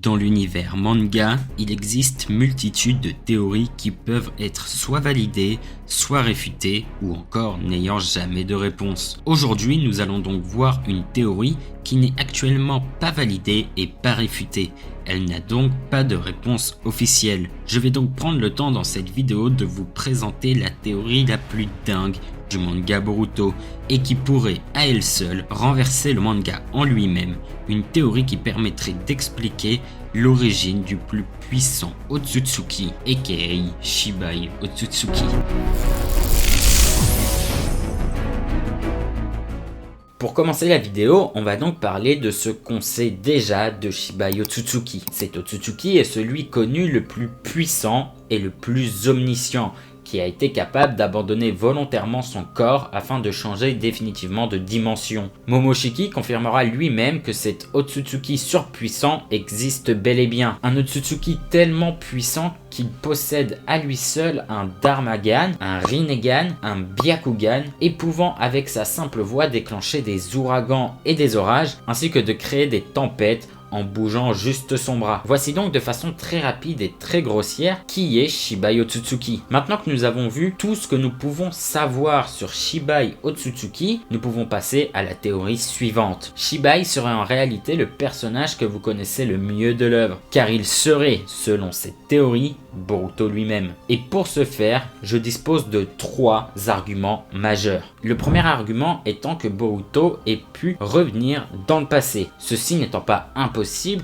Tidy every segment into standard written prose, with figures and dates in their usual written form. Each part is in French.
Dans l'univers manga, il existe multitude de théories qui peuvent être soit validées, soit réfutées, ou encore n'ayant jamais de réponse. Aujourd'hui, nous allons donc voir une théorie qui n'est actuellement pas validée et pas réfutée. Elle n'a donc pas de réponse officielle. Je vais donc prendre le temps dans cette vidéo de vous présenter la théorie la plus dingue du manga Boruto et qui pourrait à elle seule renverser le manga en lui-même, une théorie qui permettrait d'expliquer l'origine du plus puissant Otsutsuki aka Shibai Otsutsuki. Pour commencer la vidéo, on va donc parler de ce qu'on sait déjà de Shibai Otsutsuki. Cet Otsutsuki est celui connu le plus puissant et le plus omniscient, qui a été capable d'abandonner volontairement son corps afin de changer définitivement de dimension. Momoshiki confirmera lui-même que cet Otsutsuki surpuissant existe bel et bien. Un Otsutsuki tellement puissant qu'il possède à lui seul un Darmagan, un Rinnegan, un Byakugan, et pouvant avec sa simple voix déclencher des ouragans et des orages, ainsi que de créer des tempêtes en bougeant juste son bras. Voici donc de façon très rapide et très grossière qui est Shibai Otsutsuki. Maintenant que nous avons vu tout ce que nous pouvons savoir sur Shibai Otsutsuki, nous pouvons passer à la théorie suivante. Shibai serait en réalité le personnage que vous connaissez le mieux de l'œuvre, car il serait, selon cette théorie, Boruto lui-même. Et pour ce faire, je dispose de 3 arguments majeurs. Le premier argument étant que Boruto ait pu revenir dans le passé. Ceci n'étant pas impossible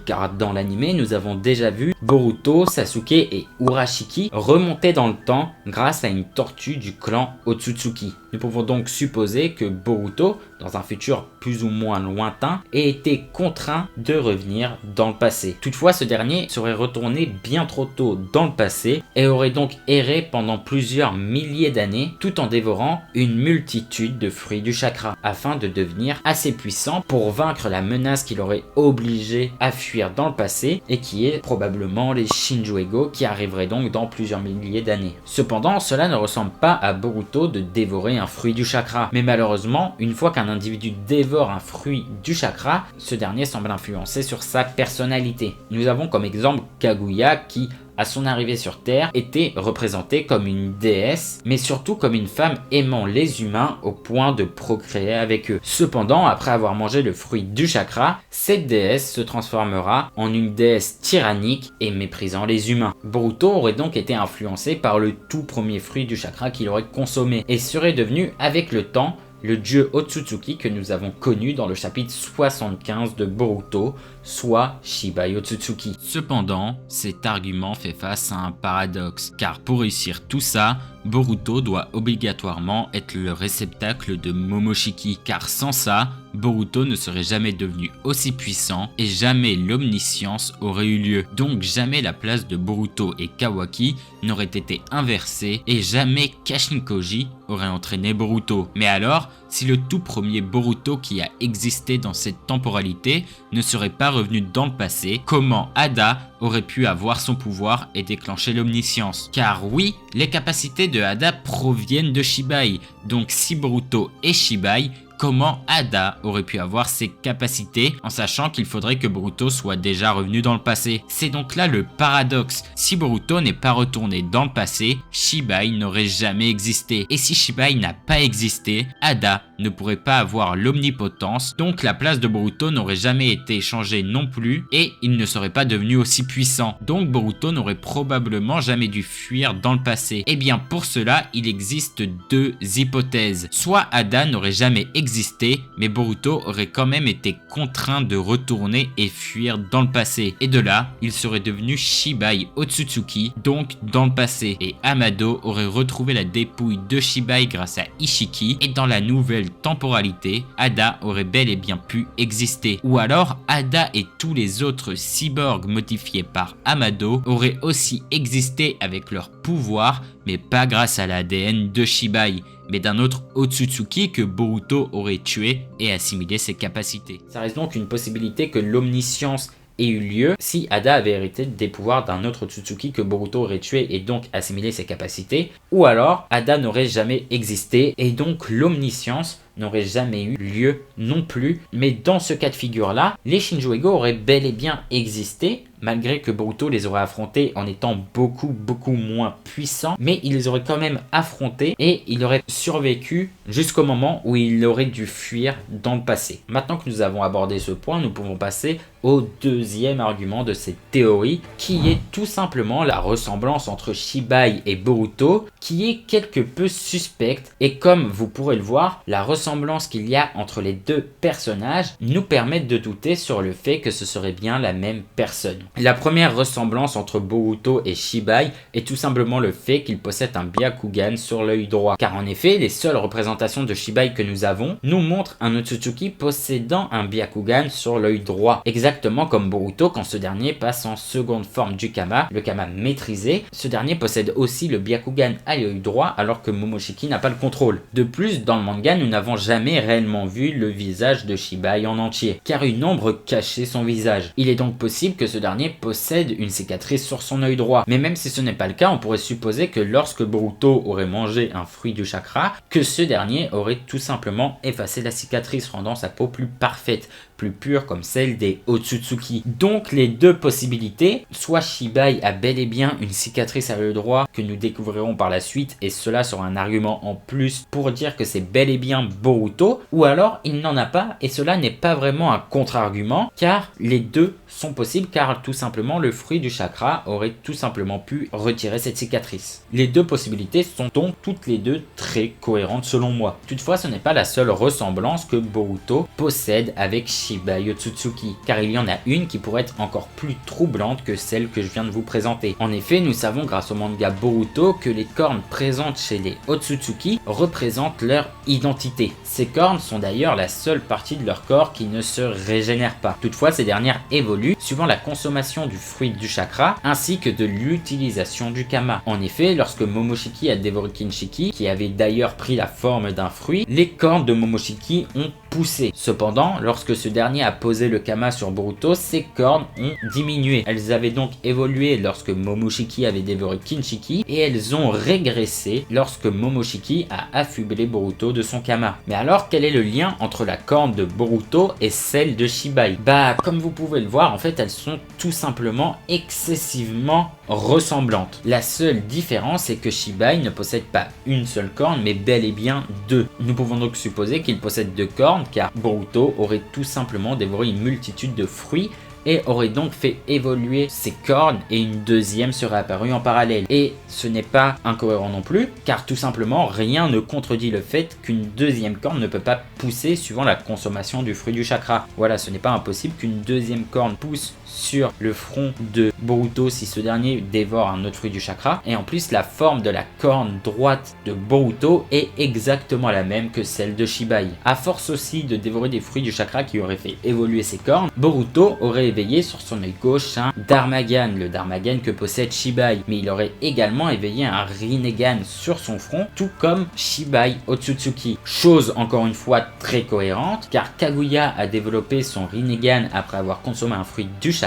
car dans l'anime nous avons déjà vu Boruto, Sasuke et Urashiki remonter dans le temps grâce à une tortue du clan Otsutsuki. Nous pouvons donc supposer que Boruto, dans un futur plus ou moins lointain, ait été contraint de revenir dans le passé. Toutefois, ce dernier serait retourné bien trop tôt dans le passé et aurait donc erré pendant plusieurs milliers d'années tout en dévorant une multitude de fruits du chakra afin de devenir assez puissant pour vaincre la menace qui l'aurait obligé à fuir dans le passé et qui est probablement les Shinjuego qui arriveraient donc dans plusieurs milliers d'années. Cependant, cela ne ressemble pas à Boruto de dévorer un fruit du chakra, mais malheureusement, une fois qu'un individu dévore un fruit du chakra, ce dernier semble influencer sur sa personnalité. Nous avons comme exemple Kaguya qui, à son arrivée sur Terre, était représentée comme une déesse, mais surtout comme une femme aimant les humains au point de procréer avec eux. Cependant, après avoir mangé le fruit du chakra, cette déesse se transformera en une déesse tyrannique et méprisant les humains. Boruto aurait donc été influencé par le tout premier fruit du chakra qu'il aurait consommé et serait devenu, avec le temps, le dieu Otsutsuki que nous avons connu dans le chapitre 75 de Boruto, soit Shibai Otsutsuki. Cependant, cet argument fait face à un paradoxe, car pour réussir tout ça, Boruto doit obligatoirement être le réceptacle de Momoshiki, car sans ça, Boruto ne serait jamais devenu aussi puissant et jamais l'omniscience aurait eu lieu. Donc jamais la place de Boruto et Kawaki n'aurait été inversée et jamais Kashinkoji aurait entraîné Boruto. Mais alors, si le tout premier Boruto qui a existé dans cette temporalité ne serait pas revenu dans le passé, comment Hada aurait pu avoir son pouvoir et déclencher l'omniscience? Car oui, les capacités de Hada proviennent de Shibai, donc si Boruto est Shibai, comment Hada aurait pu avoir ces capacités en sachant qu'il faudrait que Boruto soit déjà revenu dans le passé? C'est donc là le paradoxe. Si Boruto n'est pas retourné dans le passé, Shibai n'aurait jamais existé. Et si Shibai n'a pas existé, Hada ne pourrait pas avoir l'omnipotence, donc la place de Boruto n'aurait jamais été changée non plus et il ne serait pas devenu aussi puissant. Donc Boruto n'aurait probablement jamais dû fuir dans le passé. Et bien pour cela, il existe 2 hypothèses. Soit Hada n'aurait jamais existé, mais Boruto aurait quand même été contraint de retourner et fuir dans le passé. Et de là, il serait devenu Shibai Otsutsuki, donc dans le passé. Et Amado aurait retrouvé la dépouille de Shibai grâce à Ishiki, et dans la nouvelle temporalité, Hada aurait bel et bien pu exister. Ou alors, Hada et tous les autres cyborgs modifiés par Amado auraient aussi existé avec leur pouvoir, mais pas grâce à l'ADN de Shibai, mais d'un autre Otsutsuki que Boruto aurait tué et assimilé ses capacités. Ça reste donc une possibilité que l'omniscience ait eu lieu si Hada avait hérité des pouvoirs d'un autre Otsutsuki que Boruto aurait tué et donc assimilé ses capacités, ou alors Hada n'aurait jamais existé et donc l'omniscience n'aurait jamais eu lieu non plus. Mais dans ce cas de figure-là, les Shinjuego auraient bel et bien existé, malgré que Boruto les aurait affrontés en étant beaucoup moins puissants, mais il les aurait quand même affrontés et il aurait survécu jusqu'au moment où il aurait dû fuir dans le passé. Maintenant que nous avons abordé ce point, nous pouvons passer au deuxième argument de cette théorie, qui est tout simplement la ressemblance entre Shibai et Boruto, qui est quelque peu suspecte, et comme vous pourrez le voir, la ressemblance qu'il y a entre les deux personnages nous permet de douter sur le fait que ce serait bien la même personne. La première ressemblance entre Boruto et Shibai est tout simplement le fait qu'il possède un Byakugan sur l'œil droit, car en effet, les seules représentations de Shibai que nous avons nous montrent un Otsutsuki possédant un Byakugan sur l'œil droit, exactement comme Boruto quand ce dernier passe en seconde forme du Kama, le Kama maîtrisé. Ce dernier possède aussi le Byakugan à l'œil droit alors que Momoshiki n'a pas le contrôle. De plus, dans le manga, nous n'avons jamais réellement vu le visage de Shibai en entier, car une ombre cachait son visage. Il est donc possible que ce dernier possède une cicatrice sur son œil droit, mais même si ce n'est pas le cas, on pourrait supposer que lorsque Boruto aurait mangé un fruit du chakra, que ce dernier aurait tout simplement effacé la cicatrice, rendant sa peau plus parfaite, plus pure comme celle des Otsutsuki. Donc les deux possibilités, soit Shibai a bel et bien une cicatrice à l'œil droit que nous découvrirons par la suite et cela sera un argument en plus pour dire que c'est bel et bien Boruto, ou alors il n'en a pas et cela n'est pas vraiment un contre-argument car les deux sont possibles, car tout simplement le fruit du chakra aurait tout simplement pu retirer cette cicatrice. Les deux possibilités sont donc toutes les deux très cohérentes selon moi. Toutefois, ce n'est pas la seule ressemblance que Boruto possède avec Shibai Otsutsuki, car il y en a une qui pourrait être encore plus troublante que celle que je viens de vous présenter. En effet, nous savons grâce au manga Boruto que les cornes présentes chez les Otsutsuki représentent leur identité. Ces cornes sont d'ailleurs la seule partie de leur corps qui ne se régénère pas. Toutefois, ces dernières évoluent suivant la consommation du fruit du chakra ainsi que de l'utilisation du Kama. En effet, lorsque Momoshiki a dévoré Kinshiki, qui avait d'ailleurs pris la forme d'un fruit, les cornes de Momoshiki ont poussé. Cependant, lorsque ce dernier a posé le Kama sur Boruto, ses cornes ont diminué. Elles avaient donc évolué lorsque Momoshiki avait dévoré Kinshiki et elles ont régressé lorsque Momoshiki a affublé Boruto de son Kama. Mais alors, quel est le lien entre la corne de Boruto et celle de Shibai? Bah, comme vous pouvez le voir, en fait, elles sont tout simplement excessivement ressemblantes. La seule différence est que Shibai ne possède pas une seule corne, mais bel et bien deux. Nous pouvons donc supposer qu'il possède deux cornes, car Boruto aurait tout simplement dévoré une multitude de fruits et aurait donc fait évoluer ses cornes et une deuxième serait apparue en parallèle. Et ce n'est pas incohérent non plus, car tout simplement rien ne contredit le fait qu'une deuxième corne ne peut pas pousser suivant la consommation du fruit du chakra. Voilà, ce n'est pas impossible qu'une deuxième corne pousse sur le front de Boruto si ce dernier dévore un autre fruit du chakra. Et en plus, la forme de la corne droite de Boruto est exactement la même que celle de Shibai. À force aussi de dévorer des fruits du chakra qui auraient fait évoluer ses cornes, Boruto aurait éveillé sur son œil gauche un Darmagan, le Darmagan que possède Shibai, mais il aurait également éveillé un Rinnegan sur son front, tout comme Shibai Otsutsuki. Chose encore une fois très cohérente, car Kaguya a développé son Rinnegan après avoir consommé un fruit du chakra,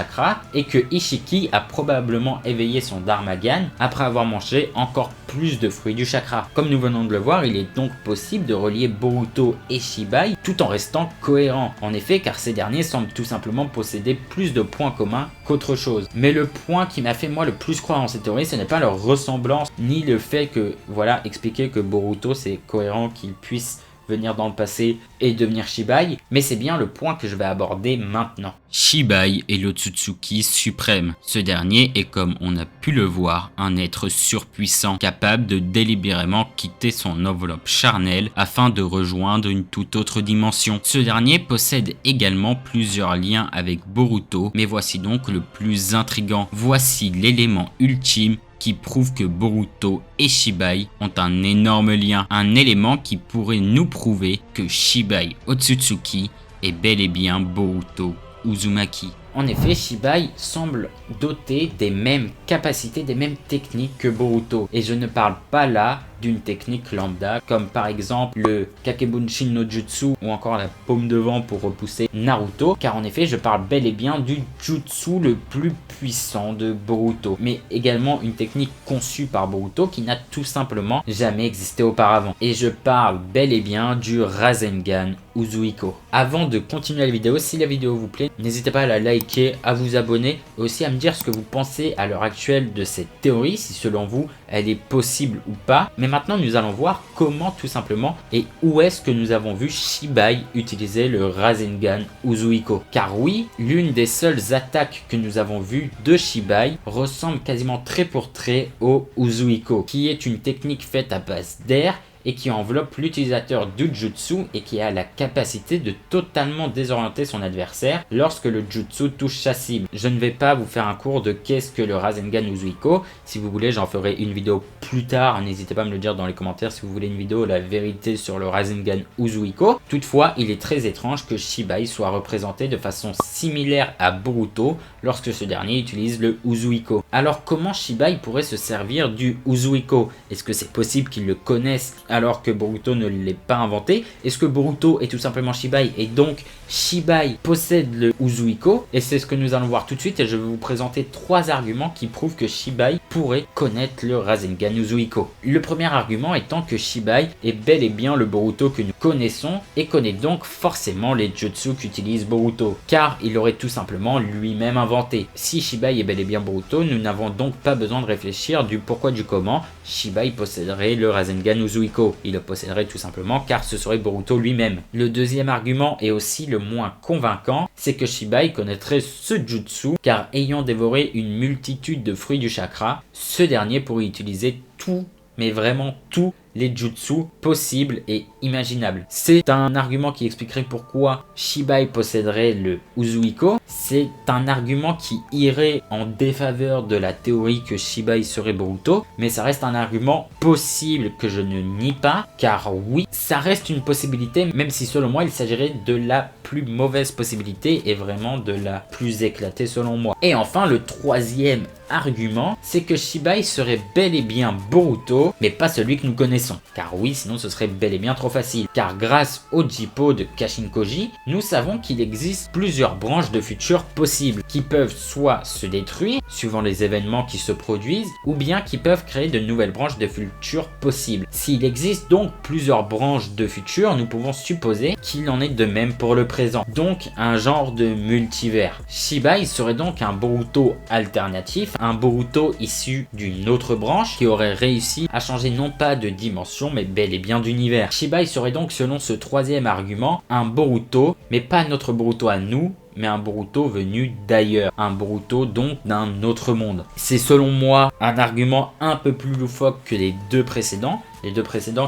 et que Ishiki a probablement éveillé son Darmagan après avoir mangé encore plus de fruits du chakra. Comme nous venons de le voir, il est donc possible de relier Boruto et Shibai tout en restant cohérent. En effet, car ces derniers semblent tout simplement posséder plus de points communs qu'autre chose. Mais le point qui m'a fait moi le plus croire en cette théorie, ce n'est pas leur ressemblance, ni le fait que, voilà, expliquer que Boruto c'est cohérent qu'il puisse venir dans le passé et devenir Shibai, mais c'est bien le point que je vais aborder maintenant. Shibai est l'Otsutsuki suprême. Ce dernier est, comme on a pu le voir, un être surpuissant, capable de délibérément quitter son enveloppe charnelle afin de rejoindre une toute autre dimension. Ce dernier possède également plusieurs liens avec Boruto, mais voici donc le plus intriguant. Voici l'élément ultime qui prouve que Boruto et Shibai ont un énorme lien, un élément qui pourrait nous prouver que Shibai Otsutsuki est bel et bien Boruto Uzumaki. En effet, Shibai semble doté des mêmes capacités, des mêmes techniques que Boruto. Et je ne parle pas là d'une technique lambda, comme par exemple le Kakebunshin no Jutsu ou encore la paume de vent pour repousser Naruto, car en effet je parle bel et bien du jutsu le plus puissant de Boruto, mais également une technique conçue par Boruto qui n'a tout simplement jamais existé auparavant. Et je parle bel et bien du Rasengan Uzuiko. Avant de continuer la vidéo, si la vidéo vous plaît, n'hésitez pas à la liker, à vous abonner et aussi à me dire ce que vous pensez à l'heure actuelle de cette théorie, si selon vous elle est possible ou pas. Mais maintenant nous allons voir comment tout simplement et où est-ce que nous avons vu Shibai utiliser le Rasengan Uzuiko. Car oui, l'une des seules attaques que nous avons vues de Shibai ressemble quasiment trait pour trait au Uzuiko, qui est une technique faite à base d'air et qui enveloppe l'utilisateur du jutsu et qui a la capacité de totalement désorienter son adversaire lorsque le jutsu touche sa cible. Je ne vais pas vous faire un cours de qu'est-ce que le Rasengan Uzuiko. Si vous voulez, j'en ferai une vidéo plus tard. N'hésitez pas à me le dire dans les commentaires si vous voulez une vidéo la vérité sur le Rasengan Uzuiko. Toutefois, il est très étrange que Shibai soit représenté de façon similaire à Boruto lorsque ce dernier utilise le Uzuiko. Alors comment Shibai pourrait se servir du Uzuiko? Est-ce que c'est possible qu'il le connaisse alors que Boruto ne l'ait pas inventé? Est-ce que Boruto est tout simplement Shibai et donc Shibai possède le Uzuiko? Et c'est ce que nous allons voir tout de suite et je vais vous présenter 3 arguments qui prouvent que Shibai pourrait connaître le Rasengan Uzuiko. Le premier argument étant que Shibai est bel et bien le Boruto que nous connaissons et connaît donc forcément les jutsu qu'utilise Boruto, car il aurait tout simplement lui-même inventé. Si Shibai est bel et bien Boruto, nous n'avons donc pas besoin de réfléchir du pourquoi du comment Shibai posséderait le Rasengan Uzuiko. Il le posséderait tout simplement car ce serait Boruto lui-même. Le deuxième argument est aussi le moins convaincant, c'est que Shibai connaîtrait ce jutsu car ayant dévoré une multitude de fruits du chakra, ce dernier pourrait utiliser tout, mais vraiment tout, les jutsu possibles et imaginables. C'est un argument qui expliquerait pourquoi Shibai posséderait le Uzuiko. C'est un argument qui irait en défaveur de la théorie que Shibai serait Boruto, mais ça reste un argument possible que je ne nie pas, car oui, ça reste une possibilité, même si selon moi il s'agirait de la plus mauvaise possibilité et vraiment de la plus éclatée selon moi. Et enfin, le troisième argument, c'est que Shibai serait bel et bien Boruto, mais pas celui que nous connaissons. Car oui, sinon ce serait bel et bien trop facile. Car grâce au Jippo de Kashinkoji, nous savons qu'il existe plusieurs branches de futur possibles qui peuvent soit se détruire, suivant les événements qui se produisent, ou bien qui peuvent créer de nouvelles branches de futur possibles. S'il existe donc plusieurs branches de futur, nous pouvons supposer qu'il en est de même pour le présent. Donc un genre de multivers. Shibai serait donc un Boruto alternatif, un Boruto issu d'une autre branche qui aurait réussi à changer non pas de dimension mais bel et bien d'univers. Shibai serait donc selon ce troisième argument un Boruto, mais pas notre Boruto à nous, mais un Boruto venu d'ailleurs, un Boruto donc d'un autre monde. C'est selon moi un argument un peu plus loufoque que les deux précédents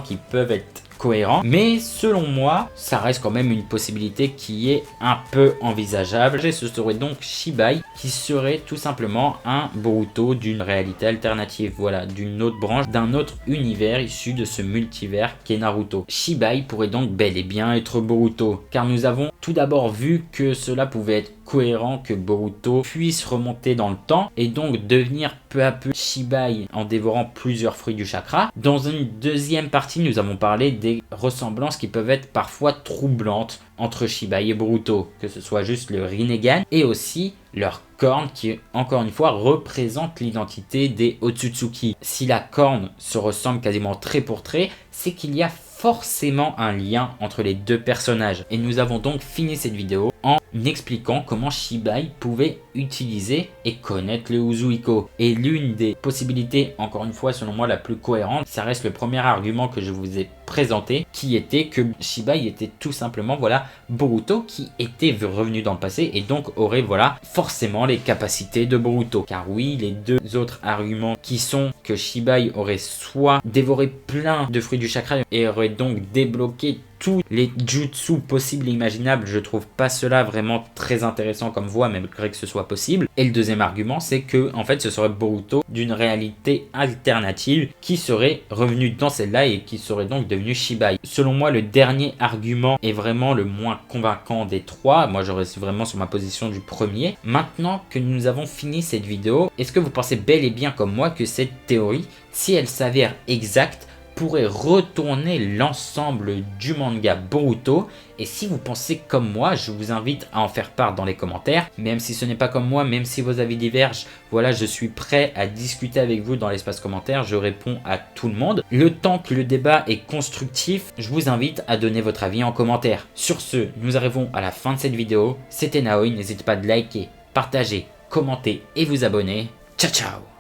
qui peuvent être cohérents, mais selon moi ça reste quand même une possibilité qui est un peu envisageable. Et ce serait donc Shibai qui serait tout simplement un Boruto d'une réalité alternative, voilà, d'une autre branche, d'un autre univers issu de ce multivers qu'est Naruto. Shibai pourrait donc bel et bien être Boruto, car nous avons tout d'abord vu que cela pouvait être cohérent que Boruto puisse remonter dans le temps et donc devenir peu à peu Shibai en dévorant plusieurs fruits du chakra. Dans une deuxième partie, nous avons parlé des ressemblances qui peuvent être parfois troublantes entre Shibai et Boruto, que ce soit juste le Rinnegan et aussi leur corne qui, encore une fois, représente l'identité des Otsutsuki. Si la corne se ressemble quasiment trait pour trait, c'est qu'il y a forcément un lien entre les deux personnages. Et nous avons donc fini cette vidéo en expliquant comment Shibai pouvait utiliser et connaître le Uzuiko. Et l'une des possibilités, encore une fois selon moi la plus cohérente, ça reste le premier argument que je vous ai présenté, qui était que Shibai était tout simplement voilà Boruto qui était revenu dans le passé et donc aurait voilà forcément les capacités de Boruto. Car oui, les deux autres arguments qui sont que Shibai aurait soit dévoré plein de fruits du chakra et aurait donc débloqué tous les jutsu possibles et imaginables, je trouve pas cela vraiment très intéressant comme voie, même malgré que ce soit possible. Et le deuxième argument, c'est que en fait ce serait Boruto d'une réalité alternative qui serait revenu dans celle-là et qui serait donc devenu Shibai. Selon moi, le dernier argument est vraiment le moins convaincant des trois. Moi, je reste vraiment sur ma position du premier. Maintenant que nous avons fini cette vidéo, est-ce que vous pensez bel et bien comme moi que cette théorie, si elle s'avère exacte, pourrait retourner l'ensemble du manga Boruto. Et si vous pensez comme moi, je vous invite à en faire part dans les commentaires. Même si ce n'est pas comme moi, même si vos avis divergent, voilà, je suis prêt à discuter avec vous dans l'espace commentaire. Je réponds à tout le monde. Le temps que le débat est constructif, je vous invite à donner votre avis en commentaire. Sur ce, nous arrivons à la fin de cette vidéo. C'était Naoi, n'hésitez pas de liker, partager, commenter et vous abonner. Ciao ciao!